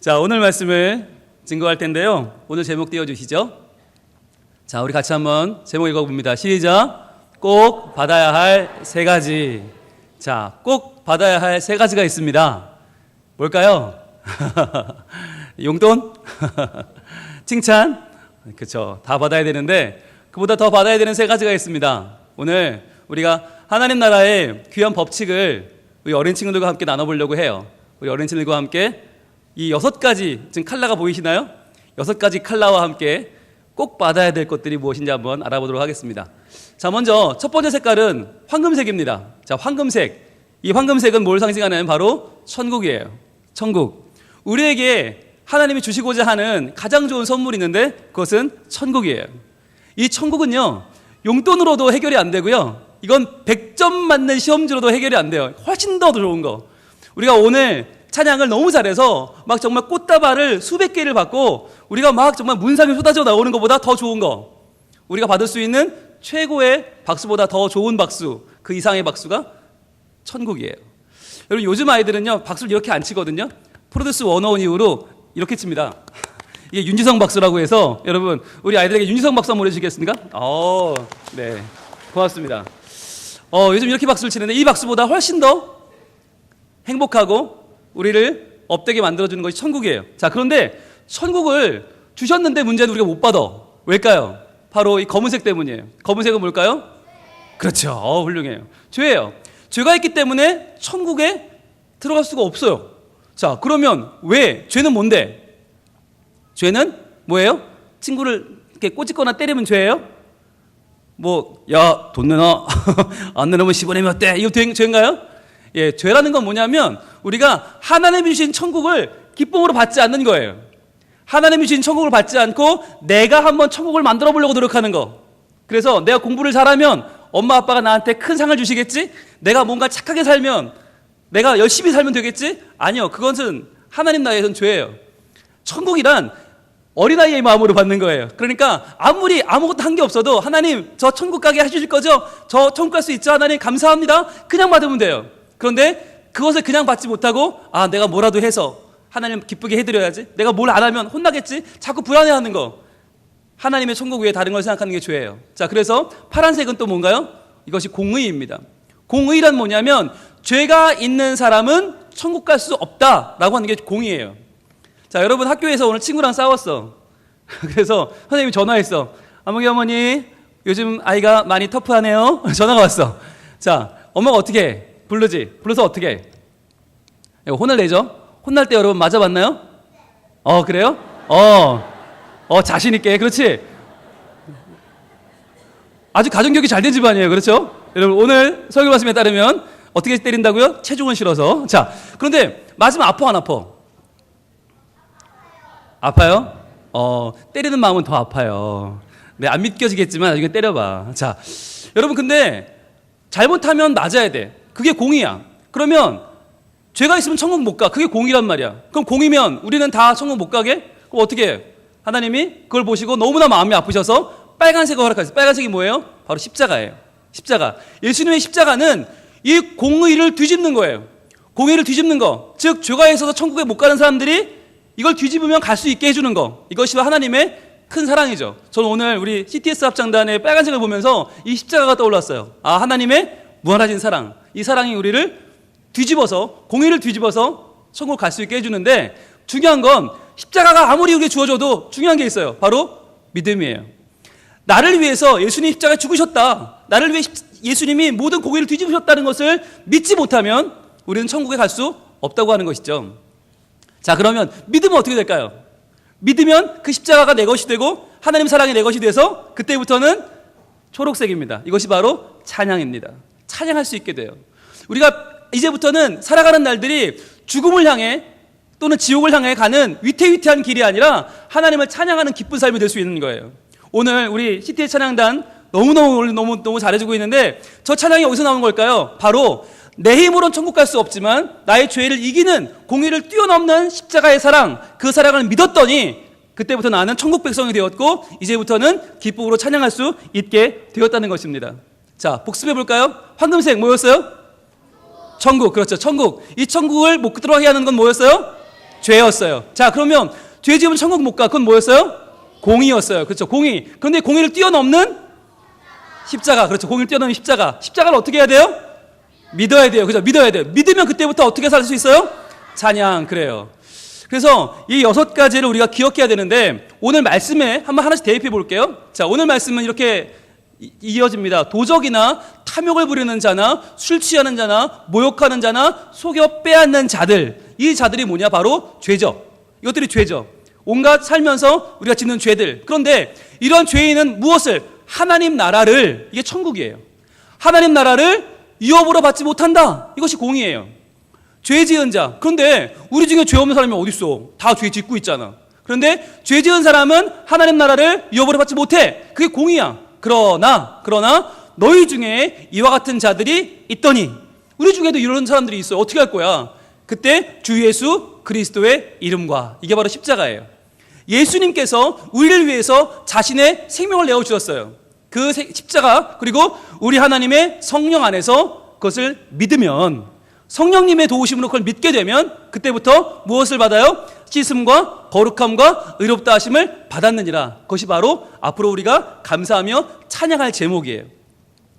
자, 오늘 말씀을 증거할 텐데요. 오늘 제목 띄워주시죠. 자, 우리 같이 한번 제목 읽어봅니다. 시작. 꼭 받아야 할 세 가지. 자, 꼭 받아야 할 세 가지가 있습니다. 뭘까요? 용돈? 칭찬? 그렇죠. 다 받아야 되는데 그보다 더 받아야 되는 세 가지가 있습니다. 오늘 우리가 하나님 나라의 귀한 법칙을 우리 어린 친구들과 함께 나눠보려고 해요. 우리 어린 친구들과 함께 이 6가지, 지금 칼라가 보이시나요? 6가지 칼라와 함께 꼭 받아야 될 것들이 무엇인지 한번 알아보도록 하겠습니다. 자, 먼저 첫 번째 색깔은 황금색입니다. 자, 황금색. 이 황금색은 뭘 상징하냐면 바로 천국이에요. 천국. 우리에게 하나님이 주시고자 하는 가장 좋은 선물이 있는데 그것은 천국이에요. 이 천국은요, 용돈으로도 해결이 안 되고요. 이건 100점 맞는 시험지로도 해결이 안 돼요. 훨씬 더 좋은 거. 우리가 오늘 찬양을 너무 잘해서 막 정말 꽃다발을 수백 개를 받고 우리가 막 정말 문상이 쏟아져 나오는 것보다 더 좋은 거, 우리가 받을 수 있는 최고의 박수보다 더 좋은 박수, 그 이상의 박수가 천국이에요. 여러분, 요즘 아이들은요 박수를 이렇게 안 치거든요. 프로듀스 101 이후로 이렇게 칩니다. 이게 윤지성 박수라고 해서, 여러분 우리 아이들에게 윤지성 박수 한번 해주시겠습니까? 네, 고맙습니다. 요즘 이렇게 박수를 치는데 이 박수보다 훨씬 더 행복하고 우리를 업되게 만들어주는 것이 천국이에요. 자, 그런데 천국을 주셨는데 문제는 우리가 못 받아. 왜일까요? 바로 이 검은색 때문이에요. 검은색은 뭘까요? 그렇죠. 훌륭해요. 죄예요. 죄가 있기 때문에 천국에 들어갈 수가 없어요. 자, 그러면 왜? 죄는 뭔데? 죄는 뭐예요? 친구를 이렇게 꼬집거나 때리면 죄예요? 야, 돈 내놔. 안 내놓으면 10원이면 어때? 이거 죄인가요? 예, 죄라는 건 뭐냐면 우리가 하나님이 주신 천국을 기쁨으로 받지 않는 거예요. 하나님이 주신 천국을 받지 않고 내가 한번 천국을 만들어 보려고 노력하는 거. 그래서 내가 공부를 잘하면 엄마 아빠가 나한테 큰 상을 주시겠지? 내가 뭔가 착하게 살면 내가 열심히 살면 되겠지? 아니요, 그것은 하나님 나라에서는 죄예요. 천국이란 어린아이의 마음으로 받는 거예요. 그러니까 아무리 아무것도 한 게 없어도 하나님, 저 천국 가게 해주실 거죠? 저 천국 갈 수 있죠? 하나님 감사합니다. 그냥 받으면 돼요. 그런데 그것을 그냥 받지 못하고 내가 뭐라도 해서 하나님 기쁘게 해드려야지, 내가 뭘 안 하면 혼나겠지, 자꾸 불안해하는 거. 하나님의 천국 외에 다른 걸 생각하는 게 죄예요. 자, 그래서 파란색은 또 뭔가요? 이것이 공의입니다. 공의란 뭐냐면 죄가 있는 사람은 천국 갈 수 없다라고 하는 게 공의예요. 자, 여러분 학교에서 오늘 친구랑 싸웠어. 그래서 선생님이 전화했어. 아무개 어머니, 요즘 아이가 많이 터프하네요. 전화가 왔어. 자, 엄마가 어떻게 해? 부르지. 불러서 어떻게 해? 혼을 내죠. 혼날 때 여러분 맞아봤나요? 그래요? 자신 있게. 그렇지. 아주 가정교육이 잘 된 집안이에요. 그렇죠? 여러분, 오늘 설교 말씀에 따르면 어떻게 때린다고요? 체중은 실어서. 자, 그런데 맞으면 아파, 안 아파? 아파요? 때리는 마음은 더 아파요. 네, 안 믿겨지겠지만 나중에 때려봐. 자, 여러분, 근데 잘못하면 맞아야 돼. 그게 공의야. 그러면 죄가 있으면 천국 못 가. 그게 공의란 말이야. 그럼 공의면 우리는 다 천국 못 가게? 그럼 어떻게 해요? 하나님이 그걸 보시고 너무나 마음이 아프셔서 빨간색을 허락하셨어요. 빨간색이 뭐예요? 바로 십자가예요. 십자가. 예수님의 십자가는 이 공의를 뒤집는 거예요. 공의를 뒤집는 거. 즉, 죄가 있어서 천국에 못 가는 사람들이 이걸 뒤집으면 갈 수 있게 해주는 거. 이것이 하나님의 큰 사랑이죠. 저는 오늘 우리 CTS 합창단의 빨간색을 보면서 이 십자가가 떠올랐어요. 하나님의 무한하신 사랑. 이 사랑이 우리를 뒤집어서, 공의를 뒤집어서 천국을 갈 수 있게 해주는데, 중요한 건 십자가가 아무리 우리에게 주어져도 중요한 게 있어요. 바로 믿음이에요. 나를 위해서 예수님이 십자가에 죽으셨다, 나를 위해 예수님이 모든 공의를 뒤집으셨다는 것을 믿지 못하면 우리는 천국에 갈 수 없다고 하는 것이죠. 자, 그러면 믿으면 어떻게 될까요? 믿으면 그 십자가가 내 것이 되고 하나님 사랑이 내 것이 돼서 그때부터는 초록색입니다. 이것이 바로 찬양입니다. 찬양할 수 있게 돼요. 우리가 이제부터는 살아가는 날들이 죽음을 향해 또는 지옥을 향해 가는 위태위태한 길이 아니라 하나님을 찬양하는 기쁜 삶이 될 수 있는 거예요. 오늘 우리 CT의 찬양단 너무 잘해주고 있는데, 저 찬양이 어디서 나온 걸까요? 바로 내 힘으로는 천국 갈 수 없지만 나의 죄를 이기는 공의를 뛰어넘는 십자가의 사랑, 그 사랑을 믿었더니 그때부터 나는 천국 백성이 되었고 이제부터는 기쁨으로 찬양할 수 있게 되었다는 것입니다. 자, 복습해 볼까요? 황금색 뭐였어요? 천국. 그렇죠. 천국. 이 천국을 못 들어가게 하는 건 뭐였어요? 죄였어요. 자, 그러면 죄 지으면 천국 못 가. 그건 뭐였어요? 공의였어요. 그렇죠. 공의. 그런데 공의를 뛰어넘는 십자가. 그렇죠. 공의를 뛰어넘는 십자가. 십자가를 어떻게 해야 돼요? 믿어야 돼요. 그죠? 믿어야 돼요. 믿으면 그때부터 어떻게 살 수 있어요? 찬양. 그래요. 그래서 이 6가지를 우리가 기억해야 되는데 오늘 말씀에 한번 하나씩 대입해 볼게요. 자, 오늘 말씀은 이렇게 이어집니다. 도적이나 탐욕을 부리는 자나 술 취하는 자나 모욕하는 자나 속여 빼앗는 자들, 이 자들이 뭐냐? 바로 죄죠. 이것들이 죄죠. 온갖 살면서 우리가 짓는 죄들. 그런데 이런 죄인은 무엇을? 하나님 나라를, 이게 천국이에요. 하나님 나라를 유업으로 받지 못한다. 이것이 공의예요. 죄 지은 자. 그런데 우리 중에 죄 없는 사람이 어디 있어? 다 죄 짓고 있잖아. 그런데 죄 지은 사람은 하나님 나라를 유업으로 받지 못해. 그게 공의야. 그러나 너희 중에 이와 같은 자들이 있더니, 우리 중에도 이런 사람들이 있어요. 어떻게 할 거야? 그때 주 예수 그리스도의 이름과, 이게 바로 십자가예요. 예수님께서 우리를 위해서 자신의 생명을 내어주셨어요. 그 십자가, 그리고 우리 하나님의 성령 안에서 그것을 믿으면, 성령님의 도우심으로 그걸 믿게 되면 그때부터 무엇을 받아요? 씻음과 거룩함과 의롭다 하심을 받았느니라. 그것이 바로 앞으로 우리가 감사하며 찬양할 제목이에요.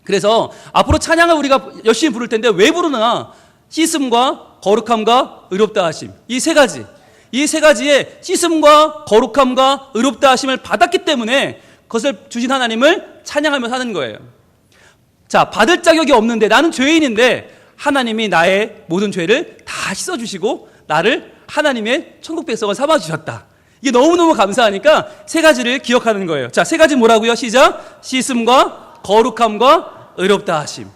그래서 앞으로 찬양을 우리가 열심히 부를 텐데 왜 부르나? 씻음과 거룩함과 의롭다 하심, 이 세 가지의 씻음과 거룩함과 의롭다 하심을 받았기 때문에 그것을 주신 하나님을 찬양하며 사는 거예요. 자, 받을 자격이 없는데, 나는 죄인인데 하나님이 나의 모든 죄를 다 씻어주시고 나를 하나님의 천국 백성을 삼아주셨다. 이게 너무너무 감사하니까 세 가지를 기억하는 거예요. 자, 세 가지 뭐라고요? 시작. 씻음과 거룩함과 의롭다 하심.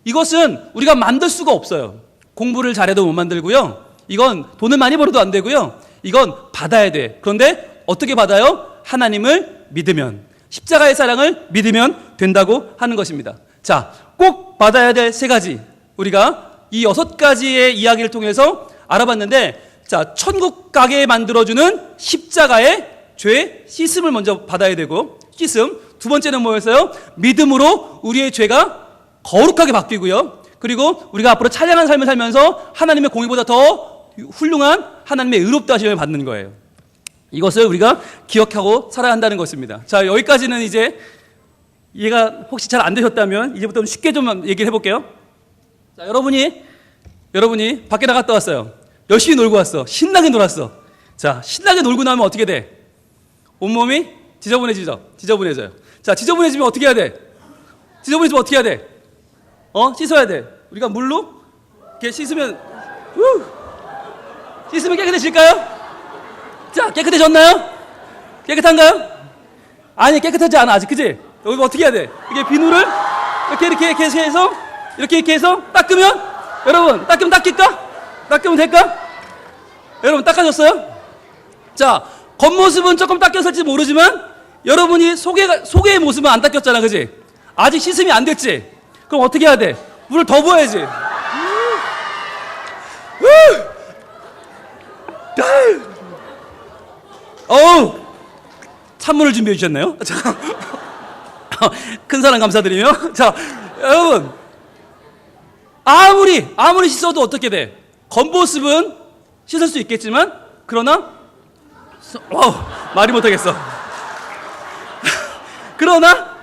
이것은 우리가 만들 수가 없어요. 공부를 잘해도 못 만들고요. 이건 돈을 많이 벌어도 안 되고요. 이건 받아야 돼. 그런데 어떻게 받아요? 하나님을 믿으면, 십자가의 사랑을 믿으면 된다고 하는 것입니다. 자, 꼭 받아야 될 세 가지, 우리가 이 6가지의 이야기를 통해서 알아봤는데, 자, 천국 가게 만들어주는 십자가의 죄 씻음을 먼저 받아야 되고, 씻음. 두 번째는 뭐였어요? 믿음으로 우리의 죄가 거룩하게 바뀌고요. 그리고 우리가 앞으로 찬양한 삶을 살면서 하나님의 공의보다 더 훌륭한 하나님의 의롭다 하심을 받는 거예요. 이것을 우리가 기억하고 살아야 한다는 것입니다. 자, 여기까지는 이제 이해가 혹시 잘 안 되셨다면 이제부터 쉽게 좀 얘기를 해볼게요. 자, 여러분이 밖에 나갔다 왔어요. 열심히 놀고 왔어. 신나게 놀았어. 자, 신나게 놀고 나면 어떻게 돼? 온몸이 지저분해져요. 자, 지저분해지면 어떻게 해야 돼? 씻어야 돼. 우리가 물로 이렇게 씻으면 깨끗해질까요? 자, 깨끗해졌나요? 깨끗한가요? 아니, 깨끗하지 않아 아직. 그지? 여기 어떻게 해야 돼? 이게 비누를 이렇게 해서 닦으면, 여러분, 닦으면 될까? 여러분, 닦아졌어요? 자, 겉모습은 조금 닦였을지 모르지만 여러분이 속의 모습은 안 닦였잖아. 그지? 아직 씻음이 안 됐지? 그럼 어떻게 해야 돼? 물을 더 부어야지. 찬물을 준비해 주셨나요? 큰 사랑 감사드리며. 자, 여러분, 아무리 씻어도 어떻게 돼? 겉모습은 씻을 수 있겠지만, 그러나 말이 못하겠어. 그러나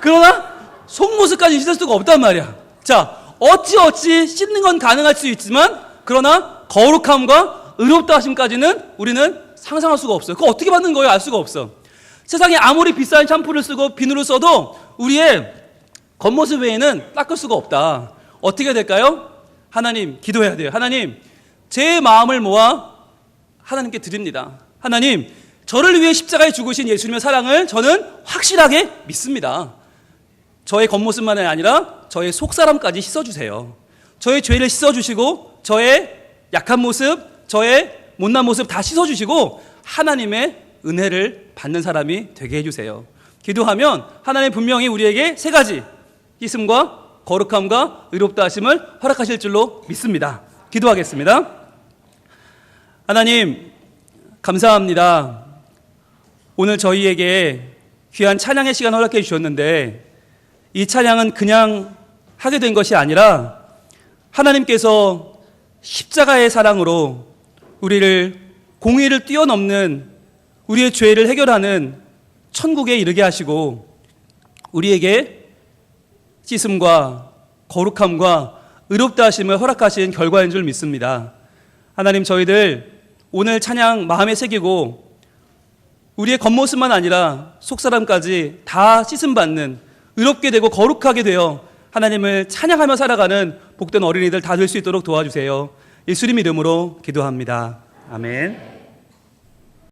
속모습까지 씻을 수가 없단 말이야. 자, 어찌 씻는 건 가능할 수 있지만, 그러나 거룩함과 의롭다 하심까지는 우리는 상상할 수가 없어요. 그거 어떻게 받는 거예요? 알 수가 없어. 세상에 아무리 비싼 샴푸를 쓰고 비누를 써도 우리의 겉모습 외에는 닦을 수가 없다. 어떻게 될까요? 하나님, 기도해야 돼요. 하나님, 제 마음을 모아 하나님께 드립니다. 하나님, 저를 위해 십자가에 죽으신 예수님의 사랑을 저는 확실하게 믿습니다. 저의 겉모습만이 아니라 저의 속사람까지 씻어주세요. 저의 죄를 씻어주시고 저의 약한 모습, 저의 못난 모습 다 씻어주시고 하나님의 은혜를 받는 사람이 되게 해주세요. 기도하면 하나님 분명히 우리에게 세 가지, 씻음과 거룩함과 의롭다 하심을 허락하실 줄로 믿습니다. 기도하겠습니다. 하나님, 감사합니다. 오늘 저희에게 귀한 찬양의 시간 허락해 주셨는데, 이 찬양은 그냥 하게 된 것이 아니라 하나님께서 십자가의 사랑으로 우리를 공의를 뛰어넘는 우리의 죄를 해결하는 천국에 이르게 하시고 우리에게 씻음과 거룩함과 의롭다 하심을 허락하신 결과인 줄 믿습니다. 하나님, 저희들 오늘 찬양 마음에 새기고 우리의 겉모습만 아니라 속사람까지 다 씻음받는 의롭게 되고 거룩하게 되어 하나님을 찬양하며 살아가는 복된 어린이들 다 될 수 있도록 도와주세요. 예수님 이름으로 기도합니다. 아멘.